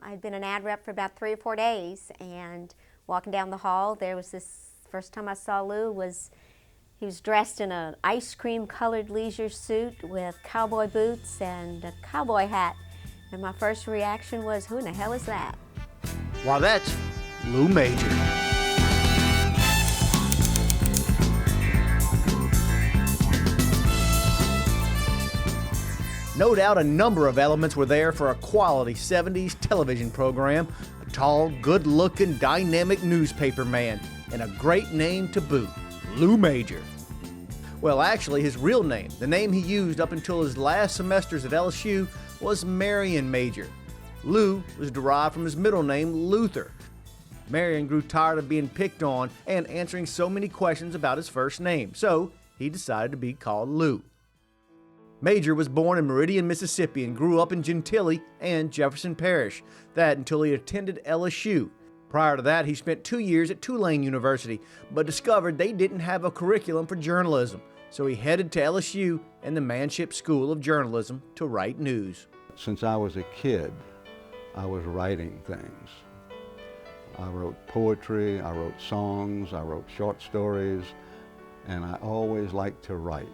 I'd been an ad rep for about 3 or 4 days, and walking down the hall, there was this, first time I saw Lou was, he was dressed in an ice cream colored leisure suit with cowboy boots and a cowboy hat. And my first reaction was, who in the hell is that? Why, that's Lou Major. No doubt a number of elements were there for a quality 70s television program. A tall, good-looking, dynamic newspaper man, and a great name to boot, Lou Major. Well, actually, his real name, the name he used up until his last semesters at LSU, was Marion Major. Lou was derived from his middle name, Luther. Marion grew tired of being picked on and answering so many questions about his first name, so he decided to be called Lou. Major was born in Meridian, Mississippi, and grew up in Gentilly and Jefferson Parish. That until he attended LSU. Prior to that, he spent 2 years at Tulane University, but discovered they didn't have a curriculum for journalism, so he headed to LSU and the Manship School of Journalism to write news. Since I was a kid, I was writing things. I wrote poetry, I wrote songs, I wrote short stories, and I always liked to write.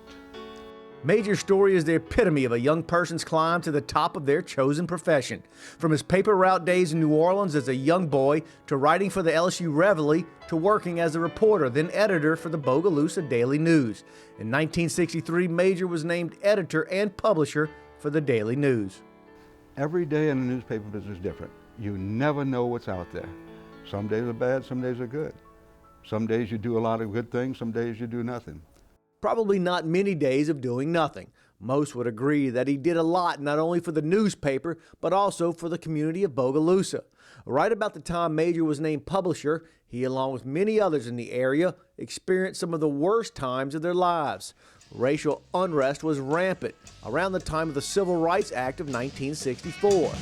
Major's story is the epitome of a young person's climb to the top of their chosen profession. From his paper route days in New Orleans as a young boy, to writing for the LSU Reveille, to working as a reporter, then editor for the Bogalusa Daily News. In 1963, Major was named editor and publisher for the Daily News. Every day in the newspaper business is different. You never know what's out there. Some days are bad, some days are good. Some days you do a lot of good things, some days you do nothing. Probably not many days of doing nothing. Most would agree that he did a lot not only for the newspaper, but also for the community of Bogalusa. Right about the time Major was named publisher, he, along with many others in the area, experienced some of the worst times of their lives. Racial unrest was rampant around the time of the Civil Rights Act of 1964.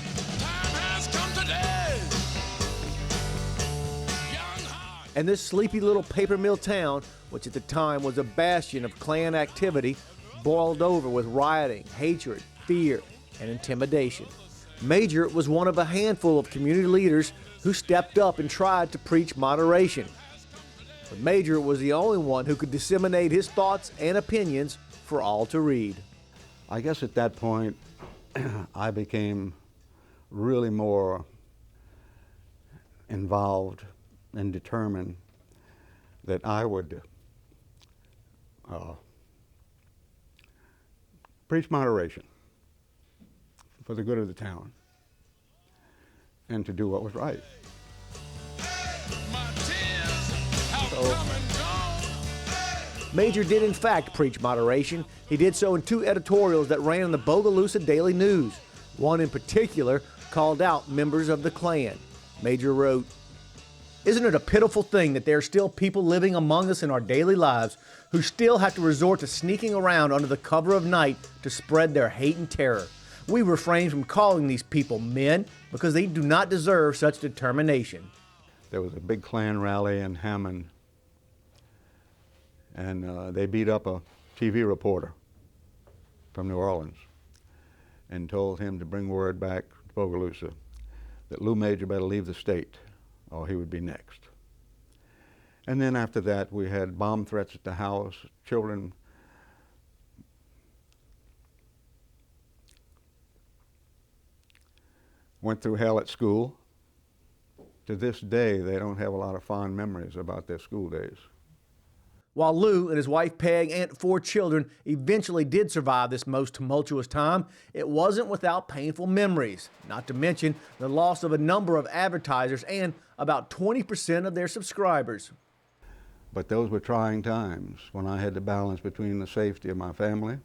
And this sleepy little paper mill town, which at the time was a bastion of Klan activity, boiled over with rioting, hatred, fear, and intimidation. Major was one of a handful of community leaders who stepped up and tried to preach moderation. But Major was the only one who could disseminate his thoughts and opinions for all to read. I guess at that point, I became really more involved and determined that I would preach moderation for the good of the town and to do what was right. Major did in fact preach moderation. He did so in 2 editorials that ran in the Bogalusa Daily News. One in particular called out members of the Klan. Major wrote, "Isn't it a pitiful thing that there are still people living among us in our daily lives who still have to resort to sneaking around under the cover of night to spread their hate and terror? We refrain from calling these people men because they do not deserve such determination." There was a big Klan rally in Hammond, and they beat up a TV reporter from New Orleans and told him to bring word back to Bogalusa that Lou Major better leave the state or he would be next. And then after that, we had bomb threats at the house. Children went through hell at school. To this day, they don't have a lot of fond memories about their school days. While Lou and his wife Peg and 4 children eventually did survive this most tumultuous time, it wasn't without painful memories, not to mention the loss of a number of advertisers and about 20% of their subscribers. But those were trying times when I had to balance between the safety of my family,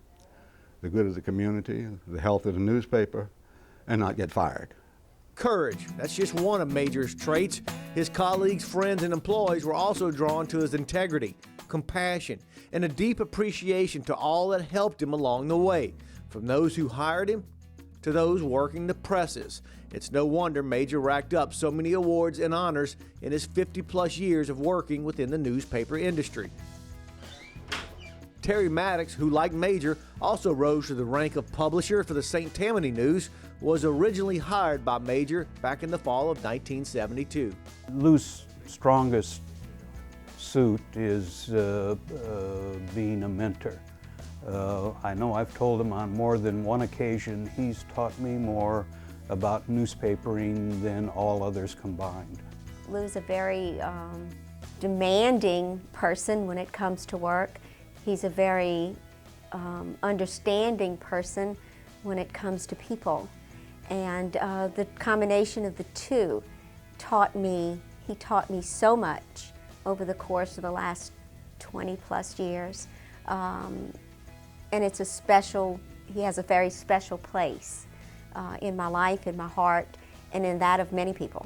the good of the community, the health of the newspaper, and not get fired. Courage, that's just one of Major's traits. His colleagues, friends, and employees were also drawn to his integrity, compassion, and a deep appreciation to all that helped him along the way, from those who hired him to those working the presses. It's no wonder Major racked up so many awards and honors in his 50-plus years of working within the newspaper industry. Terry Maddox, who, like Major, also rose to the rank of publisher for the St. Tammany News, was originally hired by Major back in the fall of 1972. Lou's strongest suit is being a mentor. I know I've told him on more than one occasion he's taught me more about newspapering than all others combined. Lou's a very demanding person when it comes to work. He's a very understanding person when it comes to people. And the combination of the two he taught me so much over the course of the last 20 plus years. And it's he has a very special place in my life, in my heart, and in that of many people.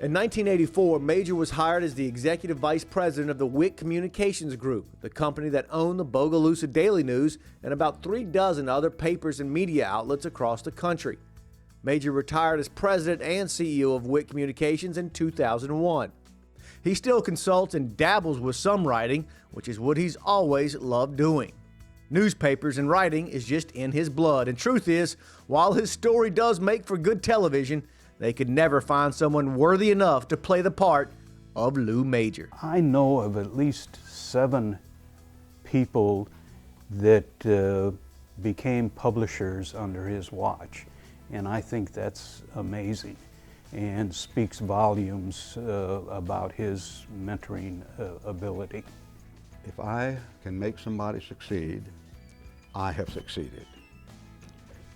In 1984, Major was hired as the executive vice president of the WIC Communications Group, the company that owned the Bogalusa Daily News and about 36 other papers and media outlets across the country. Major retired as president and CEO of WIC Communications in 2001. He still consults and dabbles with some writing, which is what he's always loved doing. Newspapers and writing is just in his blood, and truth is, while his story does make for good television, they could never find someone worthy enough to play the part of Lou Major. I know of at least 7 people that became publishers under his watch, and I think that's amazing and speaks volumes about his mentoring ability. If I can make somebody succeed, I have succeeded.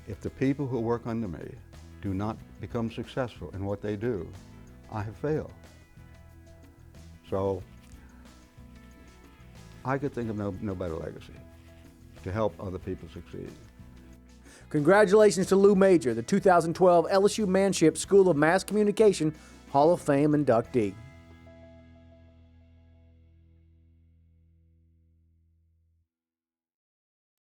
If the people who work under me do not become successful in what they do, I have failed. So I could think of no better legacy to help other people succeed. Congratulations to Lou Major, the 2012 LSU Manship School of Mass Communication Hall of Fame inductee.